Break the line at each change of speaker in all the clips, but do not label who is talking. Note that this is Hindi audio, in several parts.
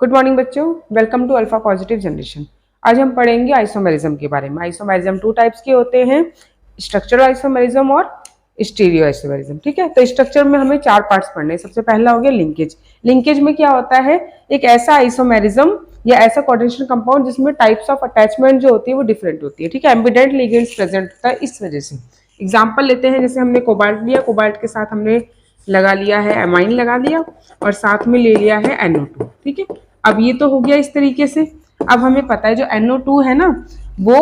गुड मॉर्निंग बच्चों, welcome to Alpha Positive Generation. आज हम पढ़ेंगे आइसोमेरिज्म के बारे में। आइसोमेरिज्म टू टाइप्स के होते हैं, स्ट्रक्चरल आइसोमेरिज्म और स्टीरियो आइसोमेरिज्म। ठीक है, तो स्ट्रक्चर में हमें चार पार्ट्स पढ़ने हैं। सबसे पहला हो गया लिंकेज। लिंकेज में क्या होता है, एक ऐसा आइसोमेरिज्म या ऐसा कोऑर्डिनेशन कंपाउंड जिसमें टाइप्स ऑफ अटैचमेंट जो होती है वो डिफरेंट होती है। ठीक है, एम्बिडेंट लिगेंड्स प्रेजेंट होता है इस वजह से। एग्जाम्पल लेते हैं, जैसे हमने कोबाल्ट लिया, कोबाल्ट के साथ हमने लगा लिया है एमाइन लगा दिया और साथ में ले लिया है NO2। ठीक है, अब ये तो हो गया इस तरीके से। अब हमें पता है जो NO2 है ना वो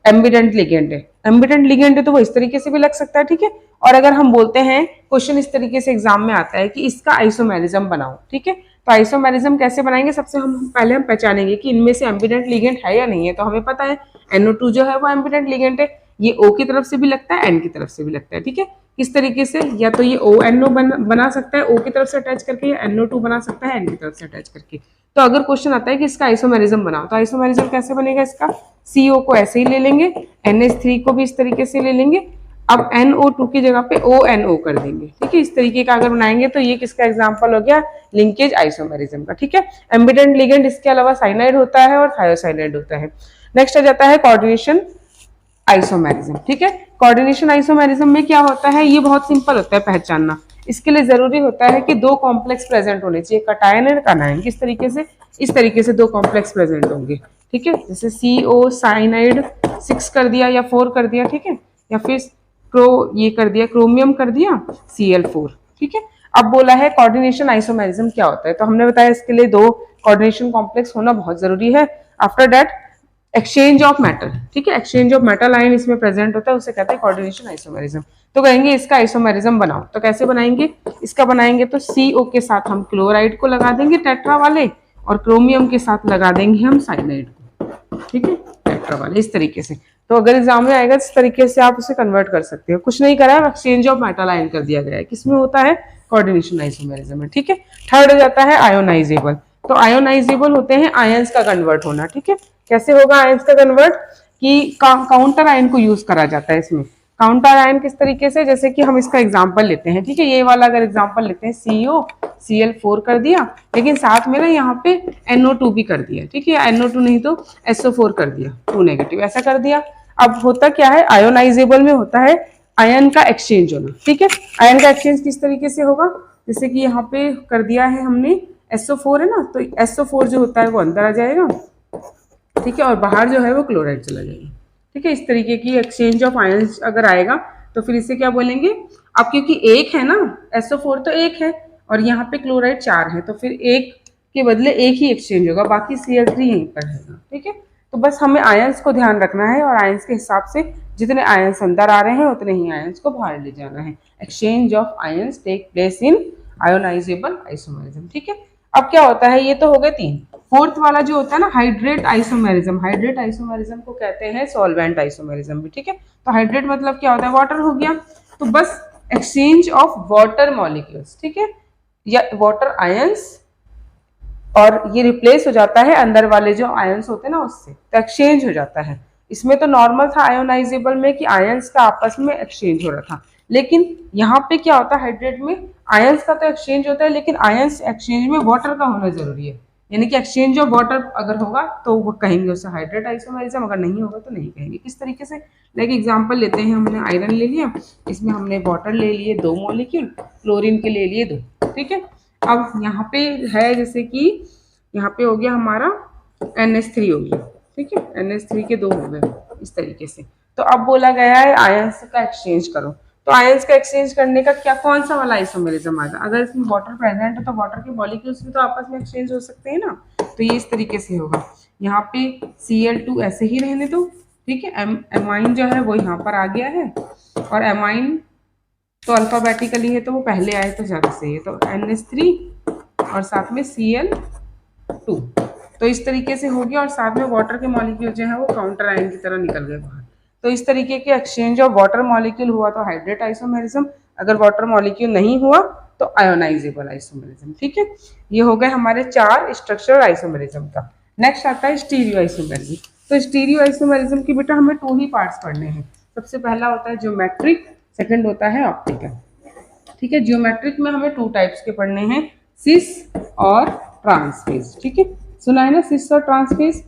एम्बिडेंट लिगेंड है। एम्बिडेंट लिगेंड है तो वो इस तरीके से भी लग सकता है। ठीक है, और अगर हम बोलते हैं, क्वेश्चन इस तरीके से एग्जाम में आता है कि इसका आइसोमेरिज्म बनाओ। ठीक है, तो आइसोमेरिज्म कैसे बनाएंगे, सबसे पहले हम पहचानेंगे कि इनमें से एम्बिडेंट लिगेंड है या नहीं है। तो हमें पता है NO2 जो है वो एम्बिडेंट लिगेंड है, ये O की तरफ से भी लगता है, N की तरफ से भी लगता है। ठीक है, किस तरीके से, या तो ये ONO बना सकता है O की तरफ से अटैच करके, या NO2 बना सकता है N की तरफ से अटैच करके। तो अगर क्वेश्चन आता है कि इसका आइसोमेरिज्म बनाओ, तो आइसोमेरिज्म कैसे बनेगा, इसका CO को ऐसे ही ले लेंगे, NH3 को भी इस तरीके से ले लेंगे, अब NO2 की जगह पे ONO कर देंगे। ठीक है, इस तरीके का अगर बनाएंगे तो ये किसका एग्जांपल हो गया, लिंकेज आइसोमेरिज्म का। ठीक है, एम्बिडेंट लिगेंड इसके अलावा साइनाइड होता है और थायोसाइनाइड होता है। नेक्स्ट आ जाता है कोऑर्डिनेशन आइसोमेरिज्म। ठीक है, कोऑर्डिनेशन आइसोमेरिज्म में क्या होता है, ये बहुत सिंपल होता है पहचानना। इसके लिए जरूरी होता है कि दो कॉम्प्लेक्स प्रेजेंट होने चाहिए, कटायन और कानायन। किस तरीके से, इस तरीके से दो कॉम्प्लेक्स प्रेजेंट होंगे। ठीक है, जैसे CO साइनाइड 6 कर दिया या 4 कर दिया। ठीक है, या फिर ये कर दिया, क्रोमियम कर दिया Cl4। ठीक है, अब बोला है कोऑर्डिनेशन आइसोमेरिज्म क्या होता है, तो हमने बताया इसके लिए दो कोऑर्डिनेशन कॉम्प्लेक्स होना बहुत जरूरी है। After that exchange of metal. ठीक है, एक्सचेंज ऑफ मेटल आयन इसमें प्रेजेंट होता है, उसे कहते हैं कोऑर्डिनेशन आइसोमेरिज्म। तो कहेंगे इसका आइसोमेरिज्म बनाओ, तो कैसे बनाएंगे, इसका बनाएंगे तो CO के साथ हम क्लोराइड को लगा देंगे टेट्रा वाले, और क्रोमियम के साथ लगा देंगे हम साइनाइड को। ठीक है, टेट्रा वाले इस तरीके से। तो अगर एग्जाम में आएगा इस तरीके से आप उसे कन्वर्ट कर सकते हो। कुछ नहीं करा है, एक्सचेंज ऑफ मेटल आयन कर दिया गया है, किसमें होता है, कोऑर्डिनेशन आइसोमेरिज्म में। ठीक है, थर्ड हो जाता है आयोनाइजेबल। तो आयोनाइजेबल होते हैं आयंस का कन्वर्ट होना। ठीक है, कैसे होगा आयंस का कन्वर्ट, कि काउंटर आयन को यूज करा जाता है इसमें। काउंटर आयन किस तरीके से, जैसे कि हम इसका एग्जांपल लेते हैं। ठीक है, ये वाला अगर एग्जांपल लेते हैं, CO Cl4 कर दिया, लेकिन साथ में ना यहाँ पे NO2 भी कर दिया। ठीक है, NO2 नहीं तो SO4 कर दिया, 2 नेगेटिव ऐसा कर दिया। अब होता क्या है, आयोनाइजेबल में होता है आयन का एक्सचेंज होना। ठीक है, आयन का एक्सचेंज किस तरीके से होगा, जैसे कि यहाँ पे कर दिया है हमने SO4 है ना, तो SO4 जो होता है वो अंदर आ जाएगा। ठीक है, और बाहर जो है वो क्लोराइड चला जाएगा। ठीक है, इस तरीके की एक्सचेंज ऑफ आयंस अगर आएगा तो फिर इसे क्या बोलेंगे। अब क्योंकि एक है ना, SO4 तो एक है और यहाँ पे क्लोराइड 4 है, तो फिर एक के बदले एक ही एक्सचेंज होगा, बाकी Cl3 यहीं पर रहेगा। ठीक है, तो बस हमें आयंस को ध्यान रखना है, और आयंस के हिसाब से जितने आयंस अंदर आ रहे हैं उतने ही आयंस को बाहर ले जाना है। Exchange of ions take place in ionisable isomerism. ठीक है, अब क्या होता है, ये तो हो गए 3। फोर्थ वाला जो होता है ना, हाइड्रेट आइसोमेरिज्म। हाइड्रेट आइसोमेरिज्म को कहते हैं सॉल्वेंट आइसोमेरिज्म भी। ठीक है, तो हाइड्रेट मतलब क्या होता है, वाटर हो गया, तो बस एक्सचेंज ऑफ वाटर मॉलिक्यूल्स। ठीक है, या वाटर आयंस, और ये रिप्लेस हो जाता है अंदर वाले जो आयंस होते हैं ना उससे, तो एक्सचेंज हो जाता है। इसमें तो नॉर्मल था आयोनाइजेबल में कि आयंस का आपस में एक्सचेंज हो रहा था, लेकिन यहाँ पे क्या होता है, हाइड्रेट में आयंस का तो एक्सचेंज होता है, लेकिन आयंस एक्सचेंज में वाटर का होना जरूरी है। यानी कि एक्सचेंज ऑफ वाटर अगर होगा तो वो कहेंगे उसे हाइड्रेट आइसोमेरिज्म, अगर नहीं होगा तो नहीं कहेंगे। किस तरीके से, लाइक एग्जांपल लेते हैं, हमने आयरन ले लिया, इसमें हमने वाटर ले लिए 2 मॉलिक्यूल, क्लोरीन के ले लिए 2। ठीक है, अब यहाँ पे है, जैसे कि यहाँ पे हो गया हमारा NH3 हो गया। ठीक है, NH3 के 2 हो गए इस तरीके से। तो अब बोला गया है आयंस का एक्सचेंज करो, तो आयंस का एक्सचेंज करने का क्या, कौन सा वाला आइसोमेरिज्म आएगा, अगर इसमें वाटर प्रेजेंट है तो वाटर के मॉलिक्यूल्स भी तो आपस में एक्सचेंज हो सकते हैं ना, तो ये इस तरीके से होगा। यहाँ पे Cl2 ऐसे ही रहने दो। ठीक है, एमाइन जो है वो यहाँ पर आ गया है, और एमाइन तो अल्फाबेटिकली है तो वो पहले आए तो ज्यादा सही है, तो NH3 और साथ में Cl2, तो इस तरीके से हो गया, और साथ में वाटर के मॉलिक्यूल जो है वो काउंटर आयन की तरह निकल गए बाहर। तो इस तरीके के एक्सचेंज ऑफ वाटर मॉलिक्यूल हुआ तो हाइड्रेट आइसोमेरिज्म, अगर वाटर मॉलिक्यूल नहीं हुआ तो आयोनाइजेबल आइसोमेरिज्म। ठीक है, ये हो गए हमारे 4 स्ट्रक्चरल आइसोमेरिज्म का। नेक्स्ट आता है स्टीरियो आइसोमेरिज्म। तो स्टीरियो आइसोमेरिज्म की बेटा हमें 2 ही पार्ट्स पढ़ने हैं। सबसे पहला होता है ज्योमेट्रिक, सेकंड होता है ऑप्टिकल। ठीक है, ज्योमेट्रिक में हमें 2 टाइप्स के पढ़ने हैं, सिस और ट्रांसफेज। ठीक है, सुना है ना, सिस और ट्रांसफेज,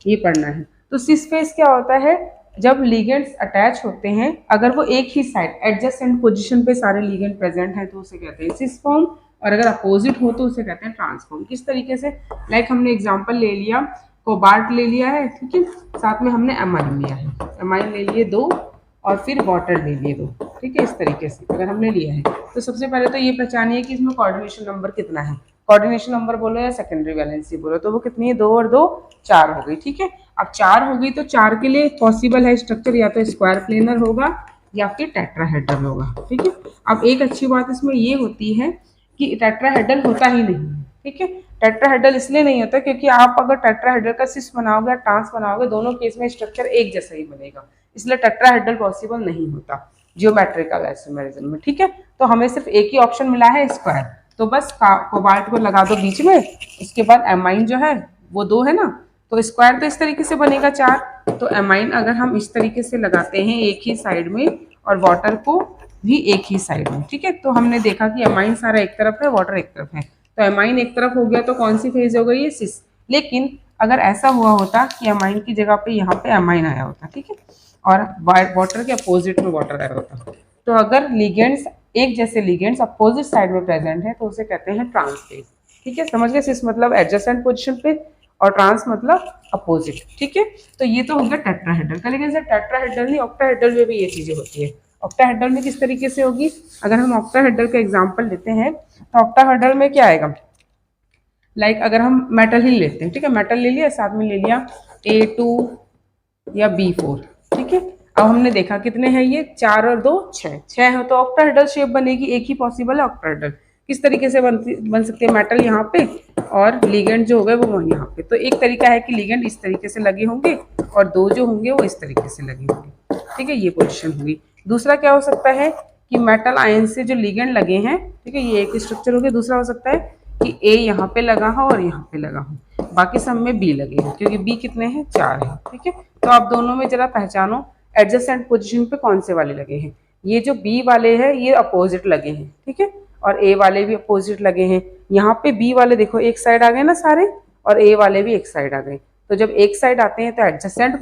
ये पढ़ना है। तो सिस फेज क्या होता है, जब लिगेंड्स अटैच होते हैं, अगर वो एक ही साइड एडजेसेंट पोजीशन पे सारे लिगेंड प्रेजेंट हैं तो उसे कहते हैं सिस फॉर्म, और अगर अपोजिट हो तो उसे कहते हैं ट्रांसफॉर्म। किस तरीके से, लाइक हमने एग्जांपल ले लिया, कोबाल्ट ले लिया है, ठीक है, साथ में हमने एमाइन लिया है, एमाइन ले लिए 2 और फिर वाटर ले लिए 2, ठीक है। इस तरीके से अगर हमने लिया है तो सबसे पहले तो ये पहचानिए कि इसमें कोऑर्डिनेशन नंबर कितना है। कोऑर्डिनेशन नंबर बोलो या सेकेंडरी वैलेंसी बोलो, तो वो कितनी है, 2 और 2 4 हो गई, ठीक है। अब 4 हो गई तो 4 के लिए पॉसिबल है स्ट्रक्चर, या तो स्क्वायर प्लेनर होगा या फिर टेट्राहेड्रल होगा, ठीक है। अब एक अच्छी बात इसमें ये होती है कि टेट्राहेड्रल होता ही नहीं है, ठीक है। टेट्राहेड्रल इसलिए नहीं होता क्योंकि आप अगर टेट्राहेड्रल का सिस बनाओगे, ट्रांस बनाओगे, दोनों केस में स्ट्रक्चर एक जैसा ही बनेगा, इसलिए टेट्राहेड्रल पॉसिबल नहीं होता जियोमेट्रिकल आइसोमेरिज्म में, ठीक है। तो हमें सिर्फ एक ही ऑप्शन मिला है स्क्वायर, तो बस कोबाल्ट को लगा दो बीच में, उसके बाद एमाइन जो है वो 2 है ना, तो स्क्वायर तो इस तरीके से बनेगा 4, तो एमाइन अगर हम इस तरीके से लगाते हैं एक ही साइड में और वाटर को भी एक ही साइड में, ठीक है। तो हमने देखा कि एमाइन सारा एक तरफ है, वाटर एक तरफ है, तो एमाइन एक तरफ हो गया तो कौन सी फेज हो गई है, सिस। लेकिन अगर ऐसा हुआ होता कि एमाइन की जगह पे यहाँ पे एमाइन आया होता, ठीक है, और वाटर के अपोजिट में वाटर आया होता, तो अगर लिगेंड्स एक जैसे लिगेंड्स अपोजिट साइड में प्रेजेंट है तो उसे कहते हैं ट्रांसफेज, ठीक है। समझ गए, सिस मतलब एडजेसेंट पोजीशन पे और ट्रांस मतलब अपोजिट, ठीक है। तो ये तो हो गया टेट्राहेड्रल का, लेकिन सर टेट्राहेड्रल नहीं, ऑक्टाहेड्रल में भी ये चीजें होती है। ऑक्टाहेड्रल में किस तरीके से होगी, अगर हम ऑक्टाहेड्रल का एग्जांपल लेते हैं तो ऑक्टाहेड्रल में क्या आएगा, लाइक अगर हम मेटल ही लेते हैं, ठीक है, मेटल ले लिया, साथ में ले लिया A2 या B4, ठीक है। अब हमने देखा कितने हैं ये, 4 और 2 6 हो, तो ऑक्टाहेड्रल शेप बनेगी, एक ही पॉसिबल है ऑक्टाहेड्रल। किस तरीके से बन सकती है, मेटल यहाँ पे और लिगेंड जो हो गए वो यहाँ पे, तो एक तरीका है कि लिगेंड इस तरीके से लगे होंगे और 2 जो होंगे वो इस तरीके से लगे होंगे, ठीक है, ये पोजिशन होगी। दूसरा क्या हो सकता है कि मेटल आयन से जो लिगेंड लगे हैं, ठीक है, ये एक स्ट्रक्चर हो गया। दूसरा हो सकता है कि A यहाँ पे लगा हो और यहाँ पे लगा हो, बाकी सब में B लगे हो, क्योंकि B कितने हैं, 4 है, ठीक है। तो आप दोनों में जरा पहचानो एडजेसेंट पोजीशन पे कौन से वाले लगे हैं। ये जो B वाले हैं ये अपोजिट लगे हैं, ठीक है, और A वाले भी अपोजिट लगे हैं। यहाँ पे B वाले देखो एक साइड आ गए ना सारे, और A वाले भी एक साइड आ गए, तो जब एक साइड आते हैं तो एडजेसेंट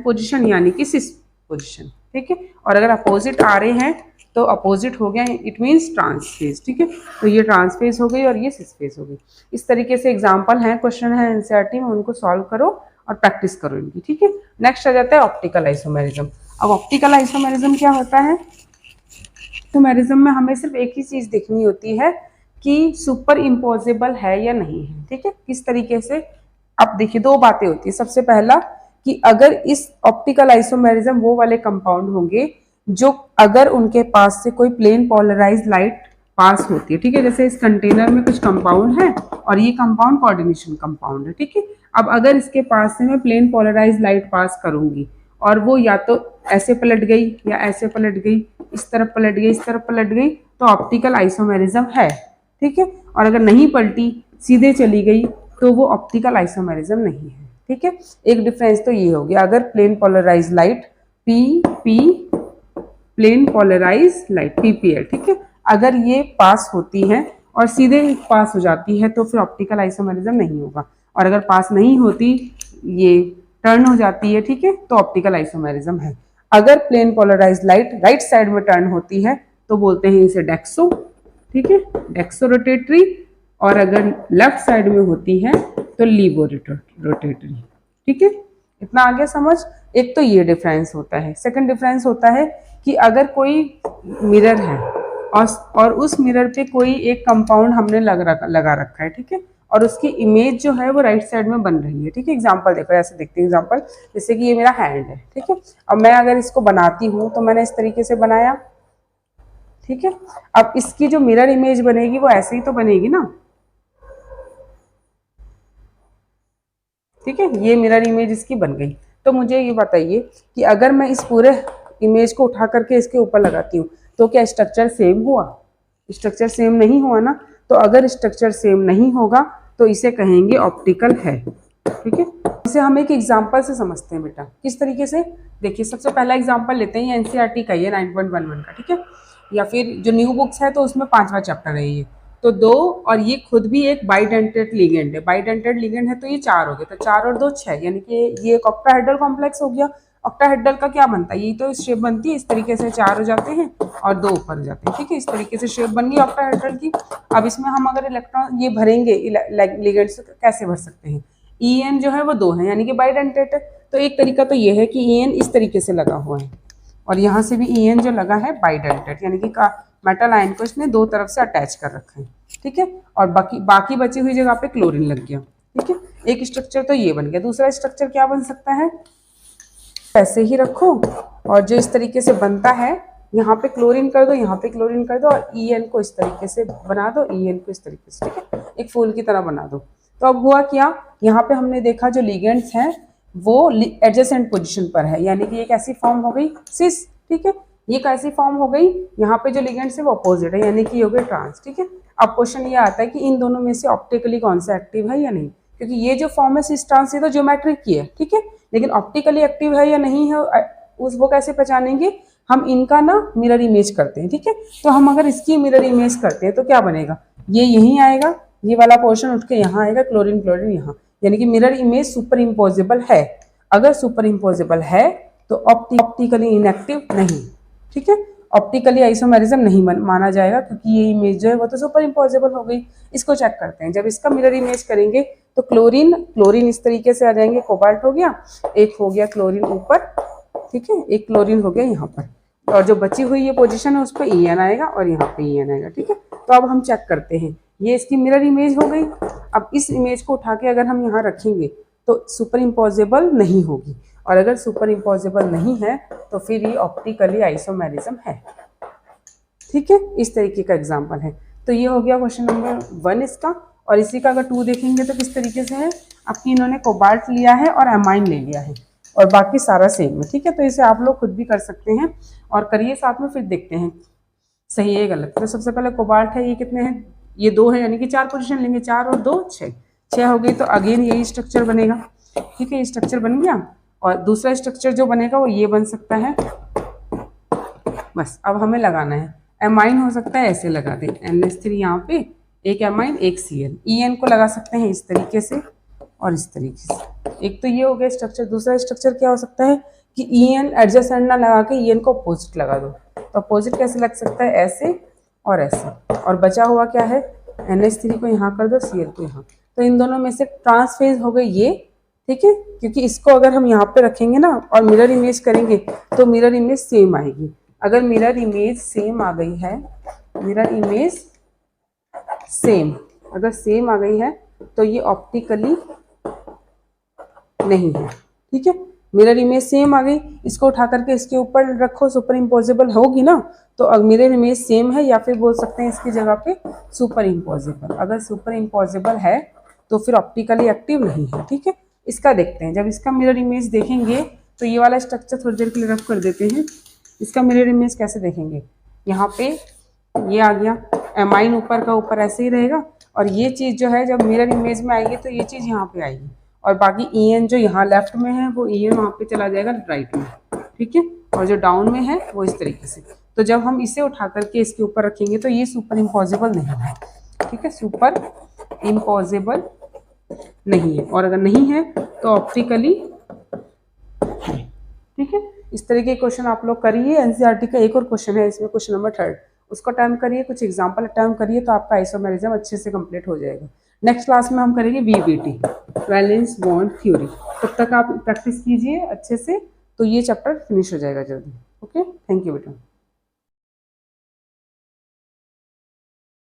पोजीशन यानी कि सिस पोजीशन, ठीक है। और अगर अपोजिट आ रहे हैं तो अपोजिट हो गया, इट मीन्स ट्रांसफेज, ठीक है। तो ये ट्रांसफेज हो गई और ये सिस फेज हो गई। इस तरीके से एग्जाम्पल हैं, क्वेश्चन है एनसीईआरटी में, उनको सॉल्व करो और प्रैक्टिस करो इनकी, ठीक है। नेक्स्ट आ जाता है ऑप्टिकल आइसोमेरिज्म। अब ऑप्टिकल आइसोमेरिज्म क्या होता है, आइसोमेरिज्म में हमें सिर्फ एक ही चीज देखनी होती है कि सुपर इम्पोजेबल है या नहीं है, ठीक है। किस तरीके से, अब देखिए 2 बातें होती है। सबसे पहला कि अगर इस ऑप्टिकल आइसोमेरिज्म वो वाले कंपाउंड होंगे जो अगर उनके पास से कोई प्लेन पोलराइज लाइट पास होती है, ठीक है, जैसे इस कंटेनर में कुछ कंपाउंड है और ये कंपाउंड कोऑर्डिनेशन कंपाउंड है, ठीक है। अब अगर इसके पास से मैं प्लेन पोलराइज लाइट पास करूंगी और वो या तो ऐसे पलट गई या ऐसे पलट गई, इस तरफ पलट गई, इस तरफ पलट गई, तो ऑप्टिकल आइसोमेरिज्म है, ठीक है। और अगर नहीं पलटी, सीधे चली गई, तो वो ऑप्टिकल आइसोमेरिज्म नहीं है, ठीक है। एक डिफरेंस तो ये हो गया, अगर plane polarise light plane polarise light PPL, ठीक है, अगर ये पास होती है और सीधे पास हो जाती है तो फिर ऑप्टिकल आइसोमेरिज्म नहीं होगा, और अगर पास नहीं होती, ये टर्न हो जाती है, ठीक है, तो ऑप्टिकल आइसोमेरिज्म है। अगर plane polarise light right side में टर्न होती है तो बोलते हैं इसे डेक्सो, ठीक है, डेक्सो रोटेटरी, और अगर लेफ्ट साइड में होती है तो लीवो रोटेटरी, ठीक है। इतना आगे समझ। एक तो ये डिफरेंस होता है। सेकंड डिफरेंस होता है कि अगर कोई मिरर है और उस मिरर पे कोई एक कंपाउंड हमने लगा रखा है, ठीक है, और उसकी इमेज जो है वो राइट साइड में बन रही है, ठीक है। एग्जांपल देखो, ऐसे देखते हैं एग्जांपल, जैसे कि ये मेरा हैंड है, ठीक है। अब मैं अगर इसको बनाती हूँ तो मैंने इस तरीके से बनाया, ठीक है। अब इसकी जो मिरर इमेज बनेगी वो ऐसे ही तो बनेगी ना, ठीक है, ये मिरर इमेज इसकी बन गई। तो मुझे ये बताइए कि अगर मैं इस पूरे इमेज को उठा करके इसके ऊपर लगाती हूँ तो क्या स्ट्रक्चर सेम हुआ? स्ट्रक्चर सेम नहीं हुआ ना। तो अगर स्ट्रक्चर सेम नहीं होगा तो इसे कहेंगे ऑप्टिकल है, ठीक है। इसे हम एक एग्जांपल से समझते हैं बेटा। किस तरीके से, देखिए सबसे पहला एग्जांपल लेते हैं, एनसीईआरटी का, ये 9.11 का, ठीक है, या फिर जो न्यू बुक्स है तो उसमें 5वां चैप्टर है ये। तो 2 और ये खुद भी एक बाइडेंटेड लिगेंड है, बाइडेंटेड लिगेंड है तो ये 4 हो गए, तो 4 और 2 6, यानी कि ये एक ऑक्टाहेड्रल कॉम्प्लेक्स हो गया। ऑक्टाहेड्रल का क्या बनता है, ये तो शेप बनती है इस तरीके से, 4 हो जाते हैं और 2 ऊपर हो जाते हैं, ठीक है, इस तरीके से शेप बन गई ऑक्टाहेड्रल की। अब इसमें हम अगर इलेक्ट्रॉन ये भरेंगे लिगेंड्स कैसे भर सकते हैं, En जो है वो 2 है यानी कि बाइडेंटेड है, तो एक तरीका तो ये है कि En इस तरीके से लगा हुआ है और यहाँ से भी En जो लगा है बाइडेंटेड, यानी कि मेटल आयन को इसने 2 तरफ से अटैच कर रखा है, ठीक है, और बाकी बची हुई जगह पे क्लोरीन लग गया, ठीक है। एक स्ट्रक्चर तो ये बन गया। दूसरा स्ट्रक्चर क्या बन सकता है, ऐसे ही रखो और जो इस तरीके से बनता है यहाँ पे क्लोरीन कर दो, यहाँ पे क्लोरीन कर दो और En को इस तरीके से बना दो, En को इस तरीके से, ठीक है, एक फूल की तरह बना दो। तो अब हुआ क्या, यहाँ पे हमने देखा जो लिगेंड्स हैं वो एडजेसेंट पोजीशन पर है, यानी कि एक ऐसी फॉर्म हो गई सिस, ठीक है, ये कैसी फॉर्म हो गई, यहाँ पे जो लिगेंड्स है वो अपोजिट है, यानी कि हो गए ट्रांस, ठीक है। अब क्वेश्चन ये आता है कि इन दोनों में से ऑप्टिकली कौन सा एक्टिव है या नहीं, क्योंकि ये जो फॉर्म है सिस ट्रांस ये तो ज्योमेट्रिक की है, ठीक है, लेकिन ऑप्टिकली एक्टिव है या नहीं है उस वो कैसे पहचानेंगे, हम इनका ना मिरर इमेज करते हैं, ठीक है। तो हम अगर इसकी मिरर इमेज करते हैं तो क्या बनेगा, ये यहीं आएगा, ये वाला पोर्शन उठ के यहाँ आएगा, क्लोरीन क्लोरीन यहाँ, यानी कि मिरर इमेज सुपर इम्पोजिबल है। अगर सुपर इम्पोजिबल है तो ऑप्टिकली इनएक्टिव नहीं, ठीक है, ऑप्टिकली आइसोमेरिज्म नहीं माना जाएगा क्योंकि ये इमेज जो है वो तो सुपर इम्पोजिबल हो गई। इसको चेक करते हैं, जब इसका मिरर इमेज करेंगे तो क्लोरीन इस तरीके से आ जाएंगे, कोबाल्ट हो गया, एक हो गया क्लोरीन ऊपर, ठीक है, एक क्लोरीन हो गया यहाँ पर, और जो बची हुई ये पोजीशन है उस पर En आएगा और यहाँ पे En आएगा, ठीक है। तो अब हम चेक करते हैं, ये इसकी मिरर इमेज हो गई। अब इस इमेज को उठा के अगर हम यहाँ रखेंगे तो सुपर इम्पोजिबल नहीं होगी, और अगर सुपर इम्पोजिबल नहीं है तो फिर ये ऑप्टिकली आइसोमेरिज्म है, ठीक है। इस तरीके का एग्जाम्पल है। तो ये हो गया क्वेश्चन नंबर 1 इसका। और इसी का अगर 2 देखेंगे तो किस तरीके से है, आपकी इन्होंने कोबाल्ट लिया है और एमाइन ले लिया है और बाकी सारा सेम है, ठीक है। तो इसे आप लोग खुद भी कर सकते हैं और करिए साथ में, फिर देखते हैं सही है गलत। तो सबसे पहले कोबाल्ट है, ये कितने हैं, ये 2 है, यानी कि 4 पोजीशन लेंगे, 4 और 2 6 हो गई। तो अगेन यही स्ट्रक्चर बनेगा, ठीक है, ये स्ट्रक्चर बन गया। और दूसरा स्ट्रक्चर जो बनेगा वो ये बन सकता है, बस अब हमें लगाना है। एमाइन हो सकता है ऐसे लगा दें, NH3 यहाँ पे, एक एमाइन एक Cl, En को लगा सकते हैं इस तरीके से और इस तरीके से। एक तो ये हो गया स्ट्रक्चर। दूसरा स्ट्रक्चर क्या हो सकता है कि En एडजेसेंट ना लगा के En को अपोजिट लगा दो। तो अपोजिट कैसे लग सकता है, ऐसे और ऐसे, और बचा हुआ क्या है, NH3 को यहाँ कर दो, Cl को यहाँ। तो इन दोनों में से ट्रांसफेज हो गई ये, ठीक है, क्योंकि इसको अगर हम यहाँ पे रखेंगे ना और मिरर इमेज करेंगे तो मिरर इमेज सेम आएगी। अगर मिरर इमेज सेम आ गई है, मिरर इमेज सेम अगर सेम आ गई है तो ये ऑप्टिकली नहीं है, ठीक है। मिरर इमेज सेम आ गई, इसको उठा करके इसके ऊपर रखो, सुपर इम्पोजिबल होगी ना, तो मिरर इमेज सेम है, या फिर बोल सकते हैं इसकी जगह पे सुपर इम्पोजिबल। अगर सुपर इम्पोजिबल है तो फिर ऑप्टिकली एक्टिव नहीं है, ठीक है। इसका देखते हैं, जब इसका मिरर इमेज देखेंगे तो ये वाला स्ट्रक्चर थोड़ी देर के लिए रफ कर देते हैं। इसका मिरर इमेज कैसे देखेंगे, यहाँ पे ये आ गया, एमाइन ऊपर का ऊपर ऐसे ही रहेगा, और ये चीज़ जो है जब मिरर इमेज में आएगी तो ये चीज़ यहाँ पे आएगी, और बाकी En जो यहाँ लेफ्ट में है वो En वहाँ पे चला जाएगा राइट में, ठीक है, और जो डाउन में है वो इस तरीके से। तो जब हम इसे उठा करके इसके ऊपर रखेंगे तो ये सुपर इम्पॉसिबल नहीं है, ठीक है, सुपर इम्पॉसिबल नहीं है, और अगर नहीं है तो ऑप्टिकली है, ठीक है। इस तरह के क्वेश्चन आप लोग करिए। एनसीईआरटी का एक और क्वेश्चन है इसमें, क्वेश्चन नंबर 3, उसको अटैम्प्ट करिए, कुछ एग्जांपल अटैम्प्ट करिए तो आपका आइसोमेरिज्म अच्छे से कंप्लीट हो जाएगा। नेक्स्ट क्लास में हम करेंगे VBT, वैलेंस बॉन्ड थ्योरी। तब तक आप प्रैक्टिस कीजिए अच्छे से, तो ये चैप्टर फिनिश हो जाएगा जल्दी। ओके, थैंक यू बेटा।